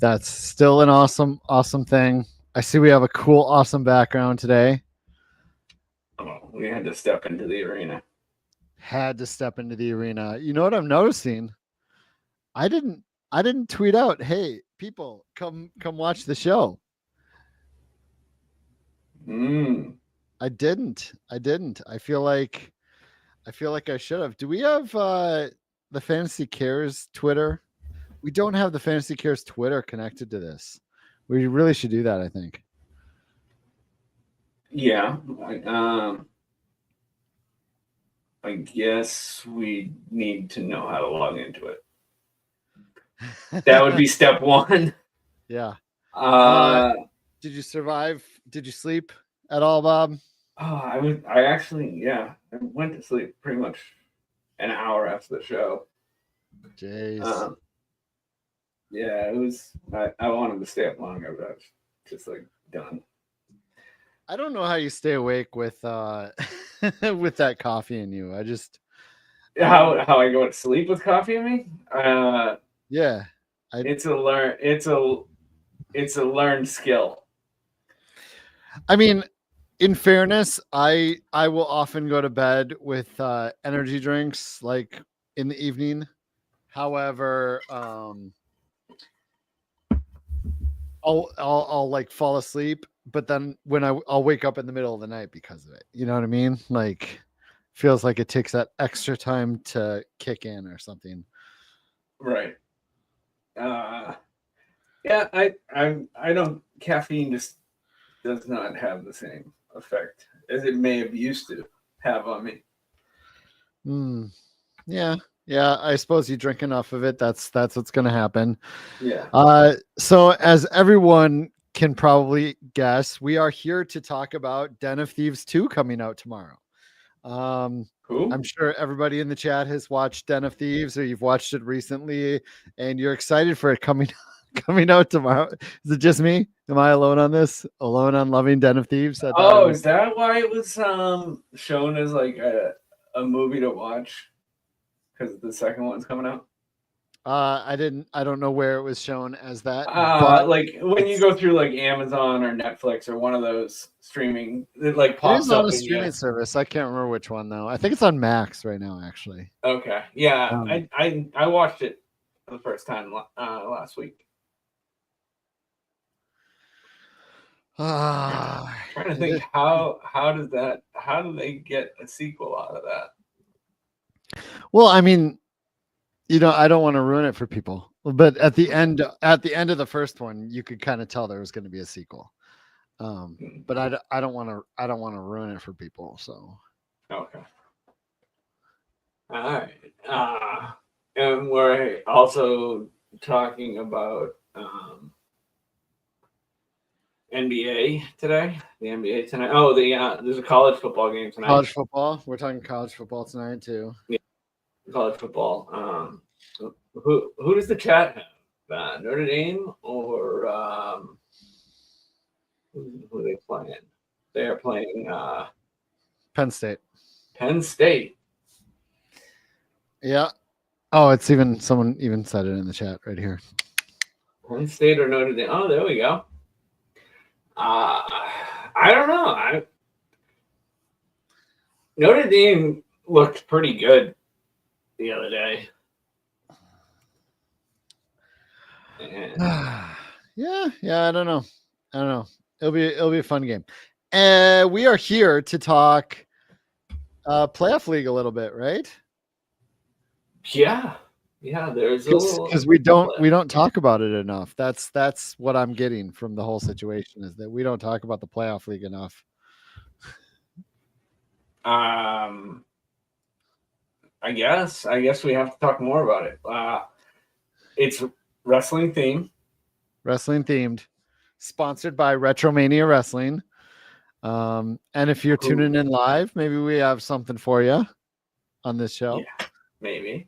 That's still an awesome thing. I see we have a cool, awesome background today. Oh, we had to step into the arena. Had to step into the arena. You know what I'm noticing? I didn't tweet out, "Hey, people, come watch the show." I didn't. I feel like I should have. Do we have the Fantasy Cares Twitter? We don't have the Fantasy Cares Twitter connected to this. We really should do that, I think. Yeah. I guess we need to know how to log into it. That would be step one. Yeah. Did you survive? Did you sleep at all, Bob? I actually, I went to sleep pretty much an hour after the show. Jeez. Yeah, it was. I wanted to stay up longer, but I was just like done. I don't know how you stay awake with with that coffee in you. I just how I go to sleep with coffee in me. Yeah, it's a learned skill. I mean, in fairness, I will often go to bed with energy drinks like in the evening. However, I'll like fall asleep, but then when I'll wake up in the middle of the night because of it. You know what I mean? Like feels like it takes that extra time to kick in or something. Right. Yeah, I don't. Caffeine just does not have the same effect as it may have used to have on me. Yeah. I suppose you drink enough of it. That's what's going to happen. Yeah. So as everyone can probably guess, we are here to talk about Den of Thieves 2 coming out tomorrow. Cool. I'm sure everybody in the chat has watched Den of Thieves or you've watched it recently and you're excited for it coming out tomorrow. Is it just me? Am I alone on this? Alone on loving Den of Thieves? Is that why it was shown as like a movie to watch? Because the second one's coming out. I don't know where it was shown as that. But like when you go through like Amazon or Netflix or one of those streaming, it like pops up on a streaming service. I can't remember which one though. I think it's on Max right now, actually. Okay, yeah, I watched it for the first time last week. Trying to think how do they get a sequel out of that? Well, I mean, I don't want to ruin it for people, but at the end of the first one, you could kind of tell there was going to be a sequel. But I don't want to ruin it for people. So okay, all right. And we're also talking about NBA today. The NBA tonight. Oh, there's a college football game tonight. College football. We're talking college football tonight too. Yeah, college football. Who does the chat have? Notre Dame or who are they playing? They are playing Penn State. Penn State. Yeah. Oh, it's someone even said it in the chat right here. Penn State or Notre Dame? Oh, there we go. I don't know. Notre Dame looked pretty good the other day. Yeah. I don't know. It'll be a fun game. We are here to talk playoff league a little bit, right? Yeah. There's because we don't talk about it enough. That's what I'm getting from the whole situation is that we don't talk about the playoff league enough. I guess we have to talk more about it. It's wrestling themed, sponsored by Retromania Wrestling. And if you're tuning in live, maybe we have something for you on this show. Yeah, maybe.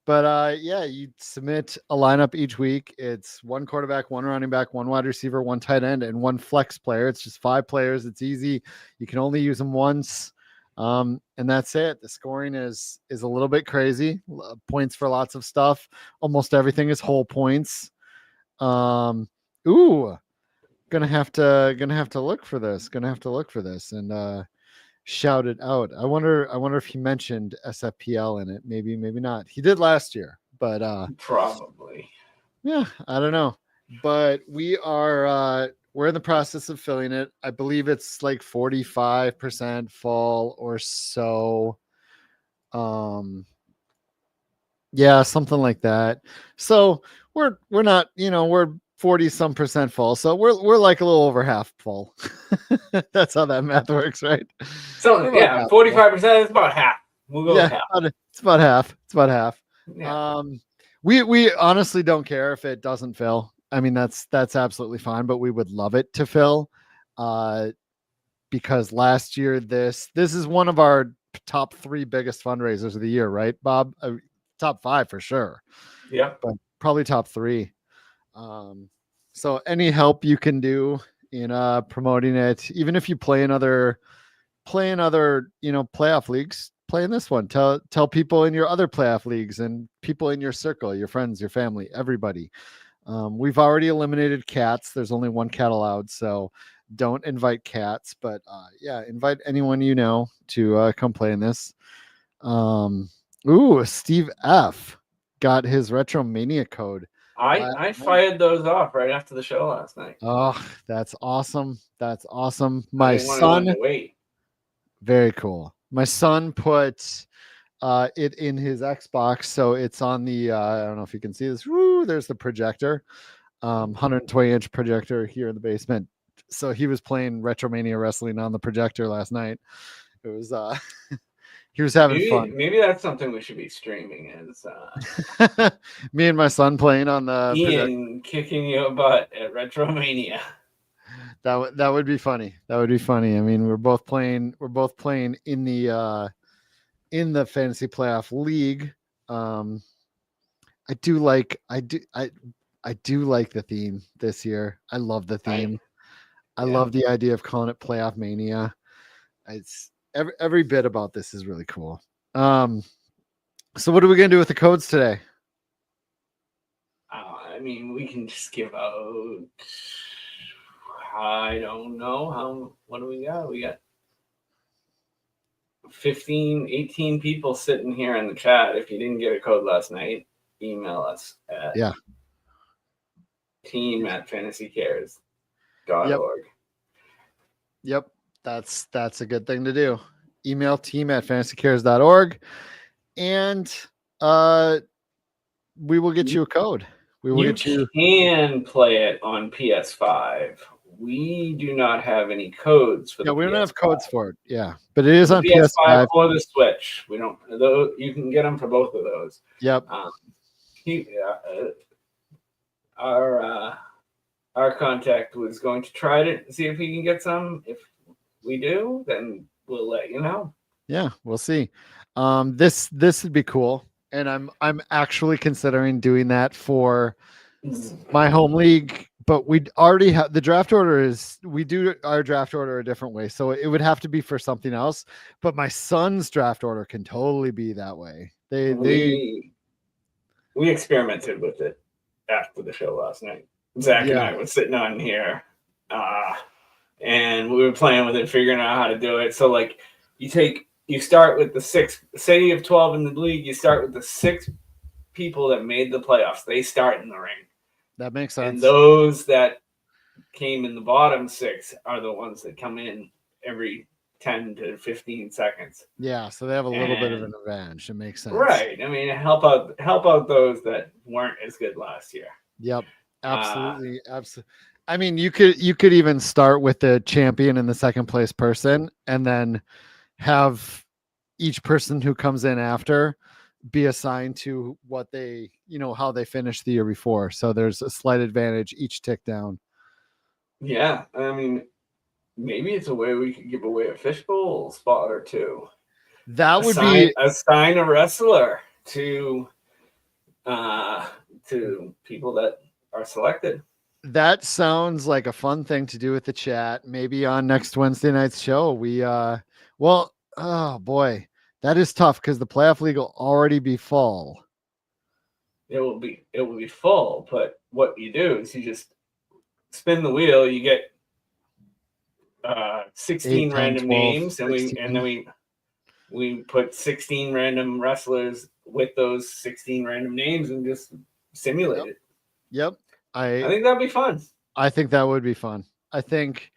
But you submit a lineup each week. It's one quarterback, one running back, one wide receiver, one tight end, and one flex player. It's just 5 players. It's easy. You can only use them once. And that's it. The scoring is a little bit crazy. Points for lots of stuff. Almost everything is whole points. Ooh, gonna have to look for this. Gonna have to look for this and shout it out. I wonder if he mentioned SFPL in it. Maybe not. He did last year, but Probably. yeah, I don't know. But we're in the process of filling it. I believe it's like 45% full or so. Yeah, something like that. So we're not, we're 40 some percent full. So we're like a little over half full. That's how that math works, right? So yeah, 45% is about half. We'll go with half. It's about half. It's about half. Yeah. We honestly don't care if it doesn't fill. I mean, that's absolutely fine, but we would love it to fill. Because last year this is one of our top 3 biggest fundraisers of the year, right, Bob? Top 5 for sure. Yeah. But probably top 3. So any help you can do in promoting it, even if you play in other playoff leagues, play in this one. Tell people in your other playoff leagues and people in your circle, your friends, your family, everybody. We've already eliminated cats. There's only 1 cat allowed, so don't invite cats. But yeah, invite anyone you know to come play in this. Steve F got his RetroMania code. I fired those off right after the show last night. Oh, that's awesome. That's awesome. My son. Wait. Very cool. My son put it in his Xbox, so it's on the I don't know if you can see this. Woo, there's the projector. 120-inch projector here in the basement. So he was playing RetroMania Wrestling on the projector last night. It was he was having fun. Maybe that's something we should be streaming as me and my son playing on the Ian kicking your butt at RetroMania. That would be funny. That would be funny. I mean, we're both playing in the fantasy playoff league. I do like the theme this year. I love the theme. I love the idea of calling it Playoff Mania. It's every bit about this is really cool. So what are we gonna do with the codes today? I mean, we can just give out. I don't know what do we got? We got 15, 18 people sitting here in the chat. If you didn't get a code last night, email us at team@fantasycares.org. Yep. That's a good thing to do. Email team@fantasycares.org and we will get you a code. You can play it on PS5. We do not have any codes for we don't have codes for it. Yeah, but it is on PS5 or the Switch. We don't. You can get them for both of those. Yep. Our contact was going to try to see if he can get some. If we do, then we'll let you know. Yeah, we'll see. This would be cool, and I'm actually considering doing that for my home league. But we already have the draft order we do our draft order a different way. So it would have to be for something else. But my son's draft order can totally be that way. We experimented with it after the show last night. Zach and I were sitting on here and we were playing with it, figuring out how to do it. So like you start with the 6, say you have 12 in the league, you start with the 6 people that made the playoffs. They start in the ring. That makes sense. And those that came in the bottom 6 are the ones that come in every 10 to 15 seconds. Yeah, so they have a little bit of an advantage. It makes sense. Right. I mean, help out those that weren't as good last year. Yep. Absolutely. Absolutely. I mean, you could even start with the champion and the second place person and then have each person who comes in after be assigned to what they, how they finished the year before. So there's a slight advantage each tick down. Yeah. I mean, maybe it's a way we could give away a fishbowl spot or 2. That would be assign a wrestler to people that are selected. That sounds like a fun thing to do with the chat. Maybe on next Wednesday night's show. We Oh boy, that is tough because the playoff league will already be full. It will be full, but what you do is you just spin the wheel. You get 16 8, 10, random 12, names, and 16. we put 16 random wrestlers with those 16 random names and just simulate Yep. it. Yep. I think that'd be fun. I think that would be fun. I think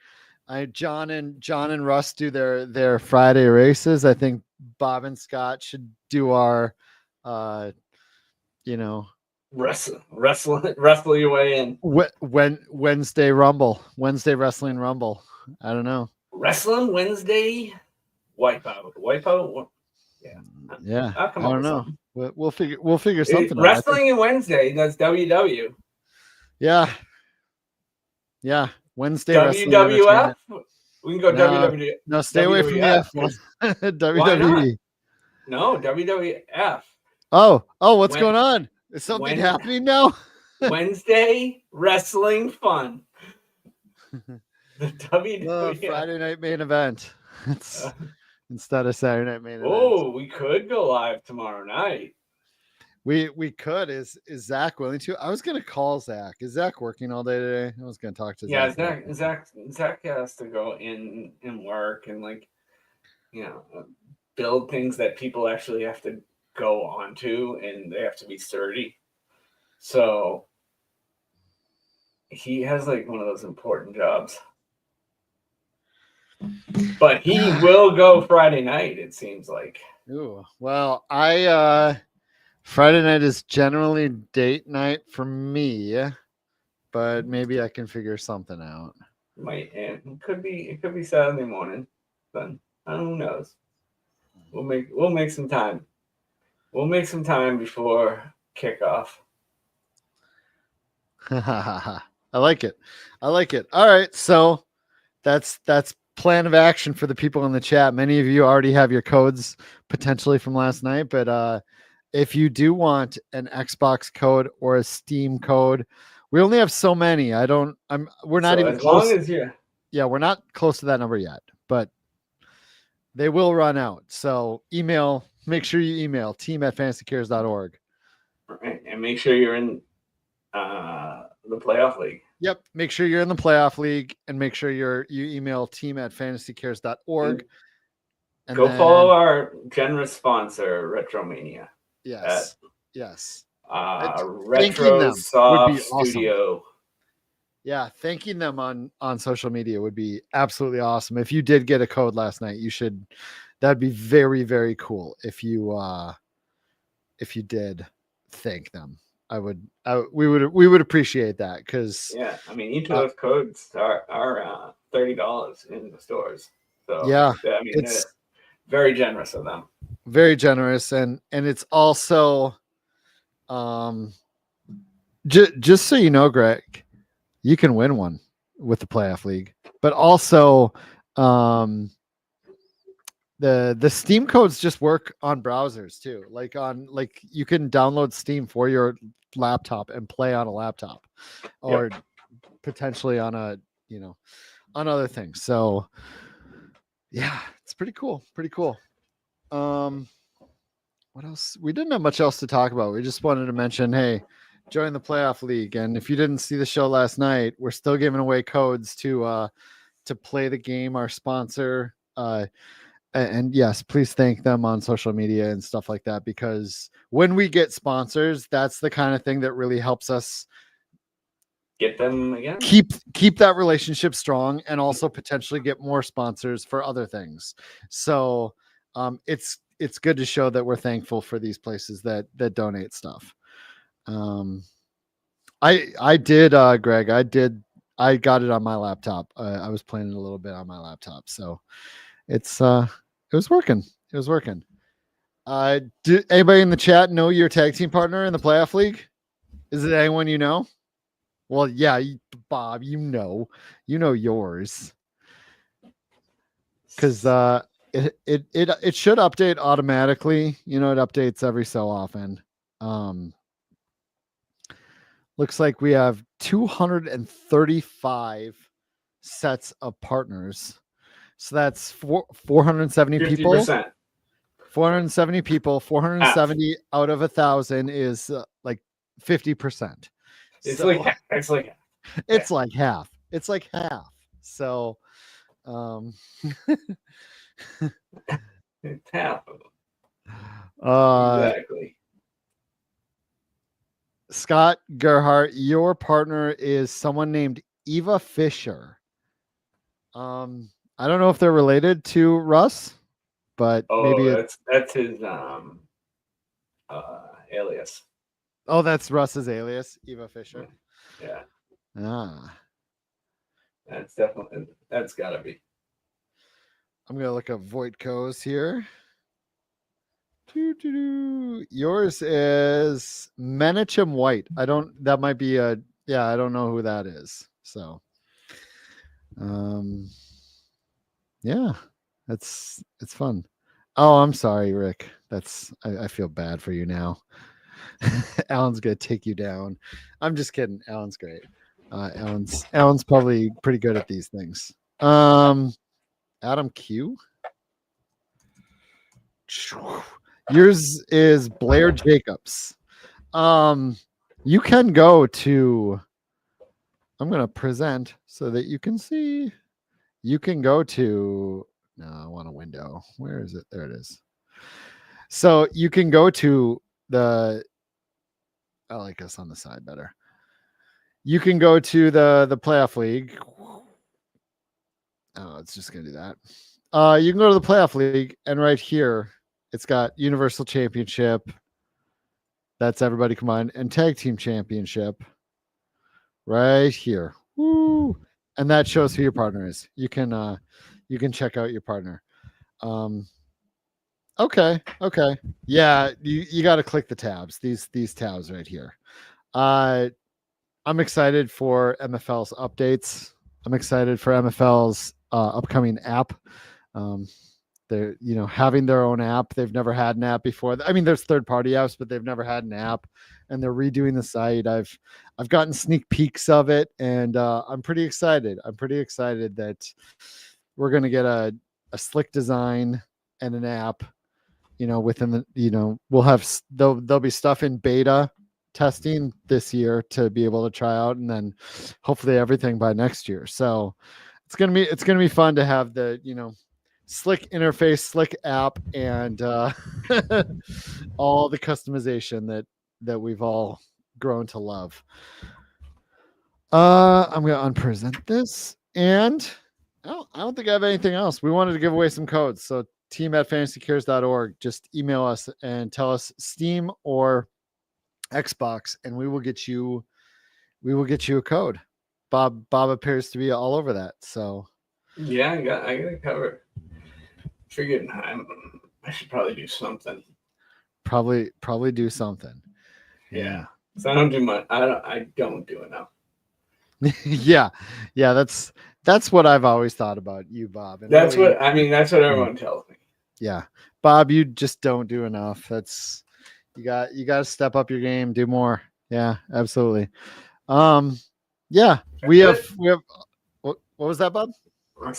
John and Russ do their Friday races. I think Bob and Scott should do our you know, Wrestle your way in. Wednesday Wrestling Rumble. I don't know. Wrestling Wednesday, wipeout. Yeah, Yeah, I'll come I up don't with know. something. We'll figure something out. Wrestling and Wednesday. That's WW. Yeah, yeah. Wednesday Wrestling WWF. Entertainment. We can go No, WW. no, stay away from the WWF. F1. Why not? WWE. No, WWF. Oh, what's When going on? Is something when happening now? Wednesday wrestling fun. The WWF. Friday night main event. It's instead of Saturday night main event. Oh, we could go live tomorrow night. We could. Is Zach willing to? I was gonna call Zach. Is Zach working all day today? I was gonna talk to Yeah, Zach. Zach has to go in and work and build things that people actually have to go onto and they have to be sturdy. So he has like one of those important jobs. But he will go Friday night, it seems like. Ooh, well, Friday night is generally date night for me, but maybe I can figure something out. It could be Saturday morning. Then who knows? We'll make some time. We'll make some time before kickoff. I like it. All right, so that's plan of action for the people in the chat. Many of you already have your codes potentially from last night, but if you do want an Xbox code or a Steam code, we only have so many. We're not even close. Yeah, we're not close to that number yet, but they will run out. So make sure you email team@fantasycares.org. Right. And make sure you're in the playoff league. Yep. Make sure you're in the playoff league and make sure you email team@fantasycares.org. And go follow our generous sponsor, Retromania. Yes. Retro Soft Studio. Awesome. Yeah, thanking them on social media would be absolutely awesome. If you did get a code last night, that'd be very, very cool if you did thank them. We would appreciate that because I mean each of those codes are $30 in the stores. So yeah, I mean it's very generous of them. Very generous, and it's also just so you know, Greg, you can win one with the playoff league, but also the Steam codes just work on browsers too. Like you can download Steam for your laptop and play on a laptop or potentially on on other things. So yeah, it's pretty cool. What else? We didn't have much else to talk about. We just wanted to mention, hey, join the playoff league. And if you didn't see the show last night, we're still giving away codes to play the game, our sponsor. And yes, please thank them on social media and stuff like that, because when we get sponsors, that's the kind of thing that really helps us get them again. Keep that relationship strong and also potentially get more sponsors for other things. So it's good to show that we're thankful for these places that donate stuff. I did, Greg, I got it on my laptop. I was playing it a little bit on my laptop. So it was working. Do anybody in the chat know your tag team partner in the playoff league? Is it anyone you know? Well, yeah, Bob, you know yours. Because it should update automatically. It updates every so often. Looks like we have 235 sets of partners. So that's 470 people. 50%. 470 people. 470 out of 1,000 is like 50%. It's So like it's like half. It's like half. So it's half of them. Exactly. Scott Gerhardt, your partner is someone named Eva Fisher. I don't know if they're related to Russ, but maybe that's his alias. Oh, that's Russ's alias, Eva Fisher. Yeah. Ah. That's gotta be. I'm gonna look up Voitko's here. Yours is Menachem White. That might be I don't know who that is. So yeah, it's fun. Oh, I'm sorry, Rick. I feel bad for you now. Alan's gonna take you down. I'm just kidding. Alan's great. Alan's probably pretty good at these things. Adam Q. Yours is Blair Jacobs. You can go to. I'm gonna present so that you can see. You can go to. No, I want a window. Where is it? There it is. So you can go to the. I like us on the side better. You can go to the playoff league. Oh, it's just gonna do that. You can go to the playoff league, and right here, it's got Universal Championship. That's everybody combined, and Tag Team Championship. Right here. Woo! And that shows who your partner is. You can check out your partner. Okay. Yeah, you got to click the tabs. These tabs right here. I'm excited for MFL's updates. I'm excited for MFL's upcoming app. They're having their own app. They've never had an app before. I mean, there's third-party apps, but they've never had an app, and they're redoing the site. I've gotten sneak peeks of it, and I'm pretty excited. I'm pretty excited that we're going to get a slick design and an app. Within the we'll have there'll be stuff in beta testing this year to be able to try out, and then hopefully everything by next year. So it's gonna be fun to have the slick interface, slick app, and all the customization that we've all grown to love. I'm gonna unpresent this, and I don't think I have anything else. We wanted to give away some codes, so team@fantasycares.org. Just email us and tell us Steam or Xbox, and we will get you a code. Bob appears to be all over that. So yeah, I got it covered. Forgetting I should probably do something. Probably do something. Yeah. So I don't do much. I don't do enough. yeah. That's what I've always thought about you, Bob. And that's what everyone tells me. Yeah. Bob, you just don't do enough. You got to step up your game, do more. Yeah, absolutely. Yeah, we have what was that, Bob? I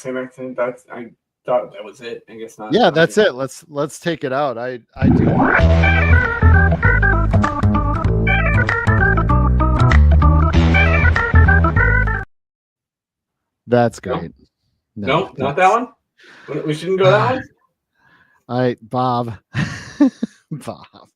thought that was it. I guess not. Yeah, that's it. Let's take it out. I do. That's great. No, not that one. We shouldn't go that one. All right, Bob. Bob.